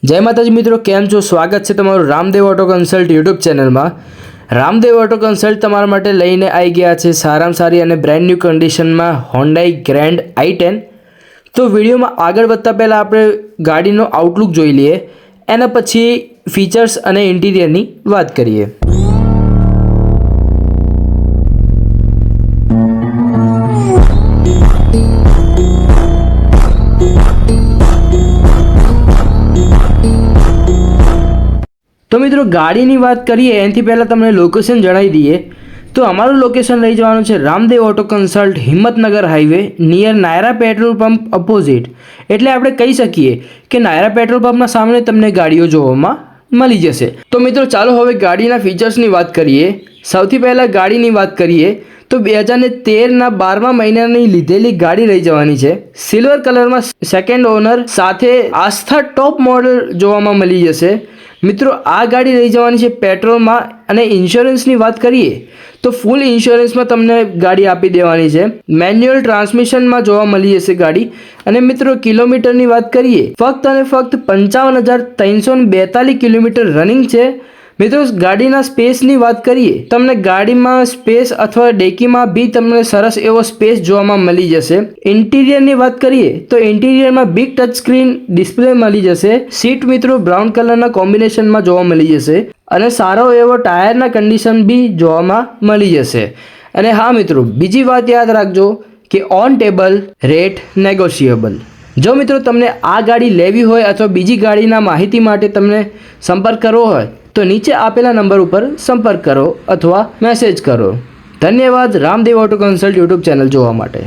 જય માતાજી મિત્રો, કેમ છો? સ્વાગત છે તમારું રામદેવ ઓટો કન્સલ્ટ યુટ્યુબ ચેનલમાં। રામદેવ ઓટો કન્સલ્ટ તમારા માટે લઈને આવી ગયા છે સારામાં સારી અને બ્રેન્ડ ન્યૂ કન્ડિશનમાં હોન્ડાઈ ગ્રેન્ડ i10। તો વિડીયોમાં આગળ વધતા પહેલાં આપણે ગાડીનો આઉટલુક જોઈ લઈએ, એના પછી ફીચર્સ અને ઇન્ટિરિયરની વાત કરીએ। તો મિત્રો ગાડીની વાત કરીએ એનાથી પહેલાં તમને લોકેશન જણાવી દઈએ તો અમારું લોકેશન લઈ જવાનું છે Ramdev auto consult, Himmatnagar highway near Naira petrol pump opposite. એટલે આપણે કહી શકીએ કે નાયરા પેટ્રોલ પંપના સામે તમને ગાડીઓ જોવામાં મળી જશે। તો મિત્રો ચાલો હવે ગાડીના ફીચર્સની વાત કરીએ। સૌથી પહેલાં ગાડીની વાત કરીએ તો 2013ના 12મા મહિનાની લીધેલી ગાડી લઈ જવાની છે। સિલ્વર કલરમાં સેકન્ડ ઓનર સાથે આસ્થા ટોપ મોડલ જોવામાં મળી જશે। મિત્રો આ ગાડી લઈ જવાની છે પેટ્રોલમાં। અને ઇન્સ્યોરન્સની વાત કરીએ તો ફૂલ ઇન્સ્યોરન્સમાં તમને ગાડી આપી દેવાની છે। મેન્યુઅલ ટ્રાન્સમિશનમાં જોવા મળી જશે ગાડી। અને મિત્રો કિલોમીટરની વાત કરીએ ફક્ત અને ફક્ત 55,342 કિલોમીટર રનિંગ છે। મિત્રો ગાડીના સ્પેસની વાત કરીએ તમને ગાડીમાં સ્પેસ અથવા ડેકીમાં બી તમને સરસ એવો સ્પેસ જોવામાં મળી જશે। ઇન્ટિરિયરની વાત કરીએ તો ઇન્ટિરિયરમાં બિગ ટચ સ્ક્રીન ડિસ્પ્લે મળી જશે। સીટ મિત્રો બ્રાઉન કલરના કોમ્બિનેશનમાં જોવા મળી જશે અને સારો એવો ટાયરના કન્ડિશન બી જોવામાં મળી જશે। અને હા મિત્રો, બીજી વાત યાદ રાખજો કે ઓન ટેબલ રેટ નેગોશિયેબલ। જો મિત્રો તમને આ ગાડી લેવી હોય અથવા બીજી ગાડીના માહિતી માટે તમને સંપર્ક કરવો હોય તો નીચે આપેલા નંબર ઉપર સંપર્ક કરો અથવા મેસેજ કરો। ધન્યવાદ Ramdev auto consult YouTube channel જોવા માટે।